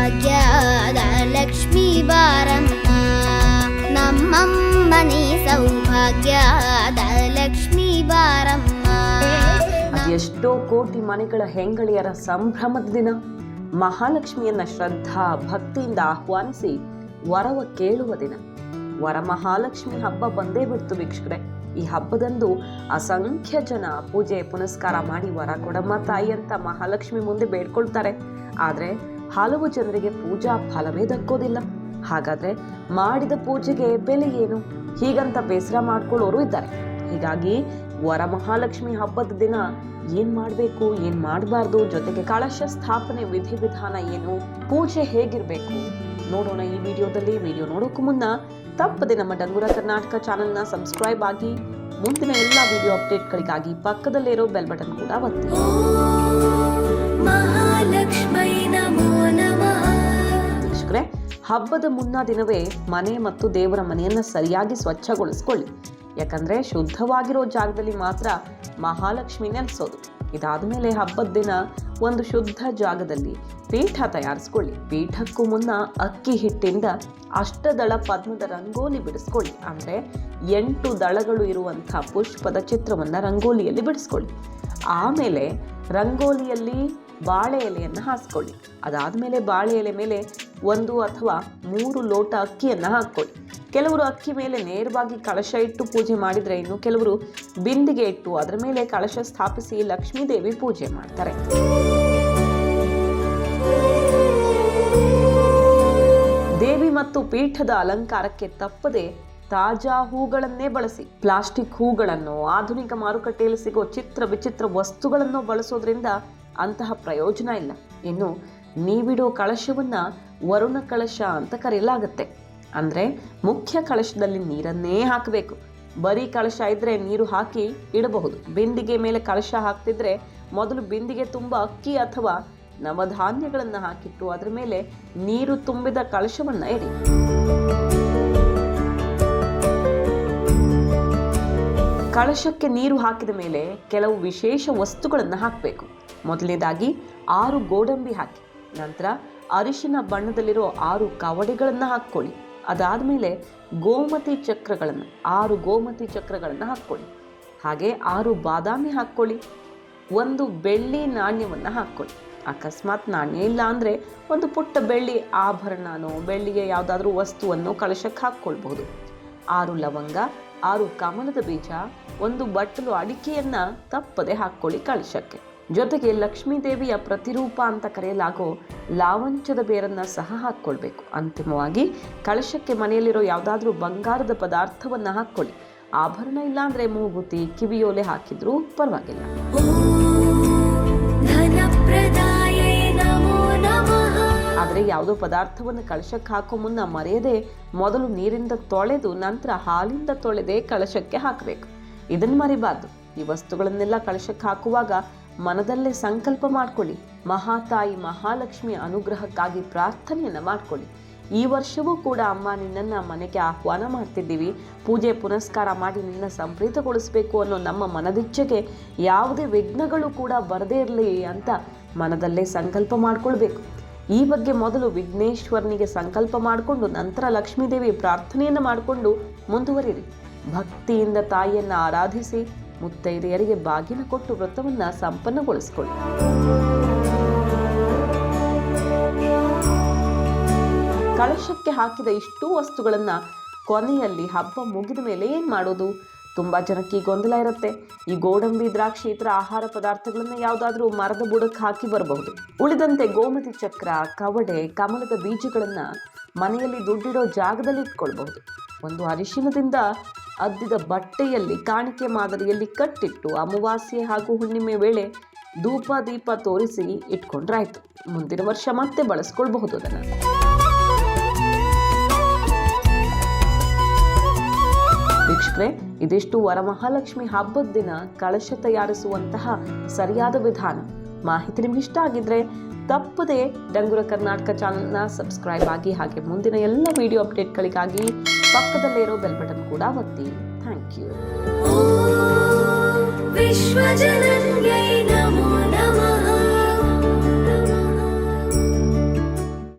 ಸೌಭಾಗ್ಯದ ಲಕ್ಷ್ಮೀ ಬಾರಮ್ಮ, ನಮ್ಮಮ್ಮನಿ ಸೌಭಾಗ್ಯದ ಲಕ್ಷ್ಮೀ ಬಾರಮ್ಮ. ಅದೆಷ್ಟೋ ಕೋಟಿ ಮನೆಗಳ ಹೆಂಗಳಿಯರ ಸಂಭ್ರಮದ ದಿನ. ಮಹಾಲಕ್ಷ್ಮಿಯನ್ನ ಶ್ರದ್ಧಾ ಭಕ್ತಿಯಿಂದ ಆಹ್ವಾನಿಸಿ ವರವ ಕೇಳುವ ದಿನ. ವರಮಹಾಲಕ್ಷ್ಮಿ ಹಬ್ಬ ಬಂದೇ ಬಿಡ್ತು ವೀಕ್ಷಕರೇ. ಈ ಹಬ್ಬದಂದು ಅಸಂಖ್ಯ ಜನ ಪೂಜೆ ಪುನಸ್ಕಾರ ಮಾಡಿ ವರ ಕೊಡಮ್ಮ ತಾಯಿ ಅಂತ ಮಹಾಲಕ್ಷ್ಮಿ ಮುಂದೆ ಬೇಡ್ಕೊಳ್ತಾರೆ. ಆದ್ರೆ ಹಲವು ಜನರಿಗೆ ಪೂಜಾ ಫಲವೇ ದಕ್ಕೋದಿಲ್ಲ. ಹಾಗಾದ್ರೆ ಮಾಡಿದ ಪೂಜೆಗೆ ಬೆಲೆ ಏನು ಹೀಗಂತ ಬೇಸರ ಮಾಡ್ಕೊಳ್ಳೋರು ಇದ್ದಾರೆ. ಹೀಗಾಗಿ ವರಮಹಾಲಕ್ಷ್ಮಿ ಹಬ್ಬದ ದಿನ ಏನ್ ಮಾಡ್ಬೇಕು, ಏನ್ ಮಾಡಬಾರ್ದು, ಜೊತೆಗೆ ಕಳಶ ಸ್ಥಾಪನೆ ವಿಧಿವಿಧಾನ ಏನು, ಪೂಜೆ ಹೇಗಿರ್ಬೇಕು ನೋಡೋಣ ಈ ವಿಡಿಯೋದಲ್ಲಿ. ವಿಡಿಯೋ ನೋಡೋಕ್ಕೂ ಮುನ್ನ ತಪ್ಪದೆ ನಮ್ಮ ಡಂಗುರ ಕರ್ನಾಟಕ ಚಾನೆಲ್ನ ಸಬ್ಸ್ಕ್ರೈಬ್ ಆಗಿ ಮುಂದಿನ ಎಲ್ಲ ವಿಡಿಯೋ ಅಪ್ಡೇಟ್ಗಳಿಗಾಗಿ ಪಕ್ಕದಲ್ಲಿರೋ ಬೆಲ್ ಬಟನ್ ಕೂಡ ಒತ್ತಿ. ವೀಕ್ಷಕರೇ, ಹಬ್ಬದ ಮುನ್ನ ದಿನವೇ ಮನೆ ಮತ್ತು ದೇವರ ಮನೆಯನ್ನ ಸರಿಯಾಗಿ ಸ್ವಚ್ಛಗೊಳಿಸ್ಕೊಳ್ಳಿ. ಯಾಕಂದ್ರೆ ಶುದ್ಧವಾಗಿರೋ ಜಾಗದಲ್ಲಿ ಮಾತ್ರ ಮಹಾಲಕ್ಷ್ಮಿ ನೆಲೆಸೋದು. ಇದಾದ ಮೇಲೆ ಹಬ್ಬದ ದಿನ ಒಂದು ಶುದ್ಧ ಜಾಗದಲ್ಲಿ ಪೀಠ ತಯಾರಿಸ್ಕೊಳ್ಳಿ. ಪೀಠಕ್ಕೂ ಮುನ್ನ ಅಕ್ಕಿ ಹಿಟ್ಟಿಂದ ಅಷ್ಟದಳ ಪದ್ಮದ ರಂಗೋಲಿ ಬಿಡಿಸ್ಕೊಳ್ಳಿ. ಅಂದ್ರೆ 8 ದಳಗಳು ಇರುವಂಥ ಪುಷ್ಪದ ಚಿತ್ರವನ್ನ ರಂಗೋಲಿಯಲ್ಲಿ ಬಿಡಿಸ್ಕೊಳ್ಳಿ. ಆಮೇಲೆ ರಂಗೋಲಿಯಲ್ಲಿ ಬಾಳೆ ಎಲೆಯನ್ನು ಹಾಸ್ಕೊಳ್ಳಿ. ಅದಾದ್ಮೇಲೆ ಬಾಳೆ ಎಲೆ ಮೇಲೆ 1 ಅಥವಾ 3 ಲೋಟ ಅಕ್ಕಿಯನ್ನ ಹಾಕ್ಕೊಳ್ಳಿ. ಕೆಲವರು ಅಕ್ಕಿ ಮೇಲೆ ನೇರವಾಗಿ ಕಳಶ ಇಟ್ಟು ಪೂಜೆ ಮಾಡಿದ್ರೆ, ಇನ್ನು ಕೆಲವರು ಬಿಂದಿಗೆ ಇಟ್ಟು ಅದರ ಮೇಲೆ ಕಳಶ ಸ್ಥಾಪಿಸಿ ಲಕ್ಷ್ಮೀ ದೇವಿ ಪೂಜೆ ಮಾಡ್ತಾರೆ. ದೇವಿ ಮತ್ತು ಪೀಠದ ಅಲಂಕಾರಕ್ಕೆ ತಪ್ಪದೆ ತಾಜಾ ಹೂಗಳನ್ನೇ ಬಳಸಿ. ಪ್ಲಾಸ್ಟಿಕ್ ಹೂಗಳನ್ನು, ಆಧುನಿಕ ಮಾರುಕಟ್ಟೆಯಲ್ಲಿ ಸಿಗೋ ಚಿತ್ರ ವಿಚಿತ್ರ ವಸ್ತುಗಳನ್ನು ಬಳಸೋದ್ರಿಂದ ಅಂತಹ ಪ್ರಯೋಜನ ಇಲ್ಲ. ಇನ್ನು ನೀವಿಡೋ ಕಳಶವನ್ನ ವರುಣ ಕಳಶ ಅಂತ ಕರೆಯಲಾಗುತ್ತೆ. ಅಂದ್ರೆ ಮುಖ್ಯ ಕಳಶದಲ್ಲಿ ನೀರನ್ನೇ ಹಾಕಬೇಕು. ಬರೀ ಕಳಶ ಇದ್ರೆ ನೀರು ಹಾಕಿ ಇಡಬಹುದು. ಬಿಂದಿಗೆ ಮೇಲೆ ಕಳಶ ಹಾಕ್ತಿದ್ರೆ ಮೊದಲು ಬಿಂದಿಗೆ ತುಂಬ ಅಕ್ಕಿ ಅಥವಾ ನವಧಾನ್ಯಗಳನ್ನ ಹಾಕಿಟ್ಟು ಅದರ ಮೇಲೆ ನೀರು ತುಂಬಿದ ಕಳಶವನ್ನ ಇಡಿ. ಕಳಶಕ್ಕೆ ನೀರು ಹಾಕಿದ ಮೇಲೆ ಕೆಲವು ವಿಶೇಷ ವಸ್ತುಗಳನ್ನ ಹಾಕಬೇಕು. ಮೊದಲನೇದಾಗಿ 6 ಗೋಡಂಬಿ ಹಾಕಿ, ನಂತರ ಅರಿಶಿನ ಬಣ್ಣದಲ್ಲಿರೋ 6 ಕವಡೆಗಳನ್ನ ಹಾಕ್ಕೊಳ್ಳಿ. ಅದಾದ್ಮೇಲೆ ಗೋಮತಿ ಚಕ್ರಗಳನ್ನು 6 ಗೋಮತಿ ಚಕ್ರಗಳನ್ನು ಹಾಕ್ಕೊಳ್ಳಿ. ಹಾಗೆ 6 ಬಾದಾಮಿ ಹಾಕ್ಕೊಳ್ಳಿ. 1 ಬೆಳ್ಳಿ ನಾಣ್ಯವನ್ನ ಹಾಕ್ಕೊಳ್ಳಿ. ಅಕಸ್ಮಾತ್ ನಾಣ್ಯ ಇಲ್ಲ ಅಂದ್ರೆ ಒಂದು ಪುಟ್ಟ ಬೆಳ್ಳಿ ಆಭರಣನೋ ಬೆಳ್ಳಿಗೆ ಯಾವುದಾದ್ರೂ ವಸ್ತುವನ್ನು ಕಳಶಕ್ಕೆ ಹಾಕ್ಕೊಳ್ಬಹುದು. 6 ಲವಂಗ, 6 ಕಮಲದ ಬೀಜ, 1 ಬಟ್ಟಲು ಅಡಿಕೆಯನ್ನ ತಪ್ಪದೆ ಹಾಕ್ಕೊಳ್ಳಿ ಕಳಶಕ್ಕೆ. ಜೊತೆಗೆ ಲಕ್ಷ್ಮೀ ದೇವಿಯ ಪ್ರತಿರೂಪ ಅಂತ ಕರೆಯಲಾಗೋ ಲಾವಂಚದ ಬೇರನ್ನ ಸಹ ಹಾಕ್ಕೊಳ್ಬೇಕು. ಅಂತಿಮವಾಗಿ ಕಳಶಕ್ಕೆ ಮನೆಯಲ್ಲಿರೋ ಯಾವುದಾದ್ರೂ ಬಂಗಾರದ ಪದಾರ್ಥವನ್ನ ಹಾಕ್ಕೊಳ್ಳಿ. ಆಭರಣ ಇಲ್ಲ ಅಂದ್ರೆ ಮೂಗುತಿ, ಕಿವಿಯೋಲೆ ಹಾಕಿದ್ರೂ ಪರವಾಗಿಲ್ಲ. ಆದರೆ ಯಾವುದೋ ಪದಾರ್ಥವನ್ನು ಕಳಶಕ್ಕೆ ಹಾಕೋ ಮುನ್ನ ಮರೆಯದೆ ಮೊದಲು ನೀರಿಂದ ತೊಳೆದು ನಂತರ ಹಾಲಿಂದ ತೊಳೆದೇ ಕಳಶಕ್ಕೆ ಹಾಕಬೇಕು. ಇದನ್ನು ಮರಿಬಾರ್ದು. ಈ ವಸ್ತುಗಳನ್ನೆಲ್ಲ ಕಳಶಕ್ಕೆ ಹಾಕುವಾಗ ಮನದಲ್ಲೇ ಸಂಕಲ್ಪ ಮಾಡ್ಕೊಳ್ಳಿ. ಮಹಾತಾಯಿ ಮಹಾಲಕ್ಷ್ಮಿಯ ಅನುಗ್ರಹಕ್ಕಾಗಿ ಪ್ರಾರ್ಥನೆಯನ್ನ ಮಾಡ್ಕೊಳ್ಳಿ. ಈ ವರ್ಷವೂ ಕೂಡ ಅಮ್ಮ ನಿನ್ನನ್ನ ಮನೆಗೆ ಆಹ್ವಾನ ಮಾಡ್ತಿದ್ದೀವಿ, ಪೂಜೆ ಪುನಸ್ಕಾರ ಮಾಡಿ ನಿನ್ನ ಸಂಪ್ರೀತಗೊಳಿಸಬೇಕು ಅನ್ನೋ ನಮ್ಮ ಮನದಿಚ್ಛೆಗೆ ಯಾವುದೇ ವಿಘ್ನಗಳು ಕೂಡ ಬರದೇ ಇರಲಿ ಅಂತ ಮನದಲ್ಲೇ ಸಂಕಲ್ಪ ಮಾಡ್ಕೊಳ್ಬೇಕು. ಈ ಬಗ್ಗೆ ಮೊದಲು ವಿಘ್ನೇಶ್ವರನಿಗೆ ಸಂಕಲ್ಪ ಮಾಡಿಕೊಂಡು ನಂತರ ಲಕ್ಷ್ಮೀದೇವಿ ಪ್ರಾರ್ಥನೆಯನ್ನು ಮಾಡಿಕೊಂಡು ಮುಂದುವರಿರಿ. ಭಕ್ತಿಯಿಂದ ತಾಯಿಯನ್ನು ಆರಾಧಿಸಿ ಮುತ್ತೈದೆಯರಿಗೆ ಬಾಗಿನ ಕೊಟ್ಟು ವ್ರತವನ್ನ ಸಂಪನ್ನಗೊಳಿಸಿಕೊಳ್ಳಿ. ಕಳಶಕ್ಕೆ ಹಾಕಿದ ಇಷ್ಟೂ ವಸ್ತುಗಳನ್ನ ಕೊನೆಯಲ್ಲಿ ಹಬ್ಬ ಮುಗಿದ ಮೇಲೆ ಏನ್ ಮಾಡೋದು? ತುಂಬಾ ಜನಕ್ಕೆ ಈ ಗೊಂದಲ ಇರುತ್ತೆ. ಈ ಗೋಡಂಬಿ, ದ್ರಾಕ್ಷಿ ಇತರ ಆಹಾರ ಪದಾರ್ಥಗಳನ್ನ ಯಾವುದಾದ್ರೂ ಮರದ ಬುಡಕ್ಕೆ ಹಾಕಿ ಬರಬಹುದು. ಉಳಿದಂತೆ ಗೋಮತಿ ಚಕ್ರ, ಕವಡೆ, ಕಮಲದ ಬೀಜಗಳನ್ನ ಮನೆಯಲ್ಲಿ ದುಡ್ಡಿಡೋ ಜಾಗದಲ್ಲಿ ಇಟ್ಕೊಳ್ಬಹುದು. ಒಂದು ಅರಿಶಿನದಿಂದ ಅದ್ದಿದ ಬಟ್ಟೆಯಲ್ಲಿ ಕಾಣಿಕೆ ಮಾದರಿಯಲ್ಲಿ ಕಟ್ಟಿಟ್ಟು ಅಮಾವಾಸ್ಯೆ ಹಾಗೂ ಹುಣ್ಣಿಮೆ ವೇಳೆ ಧೂಪ ದೀಪ ತೋರಿಸಿ ಇಟ್ಕೊಂಡ್ರಾಯ್ತು. ಮುಂದಿನ ವರ್ಷ ಮತ್ತೆ ಬಳಸ್ಕೊಳ್ಬಹುದು ಅದನ್ನ. ವೀಕ್ಷಕರೇ, ಇದಿಷ್ಟು ವರಮಹಾಲಕ್ಷ್ಮಿ ಹಬ್ಬದ ದಿನ ಕಳಶ ತಯಾರಿಸುವಂತಹ ಸರಿಯಾದ ವಿಧಾನ. ಮಾಹಿತಿ ನಿಮ್ಗೆ ಇಷ್ಟ ಆಗಿದ್ರೆ ತಪ್ಪದೆ ಡಂಗುರ ಕರ್ನಾಟಕ ಚಾನೆಲ್ನ ಸಬ್ಸ್ಕ್ರೈಬ್ ಆಗಿ, ಹಾಗೆ ಮುಂದಿನ ಎಲ್ಲ ವಿಡಿಯೋ ಅಪ್ಡೇಟ್ಗಳಿಗಾಗಿ ಪಕ್ಕದಲ್ಲೇ ಇರೋ ಬೆಲ್ ಬಟನ್ ಕೂಡ ಒತ್ತಿ. Thank you.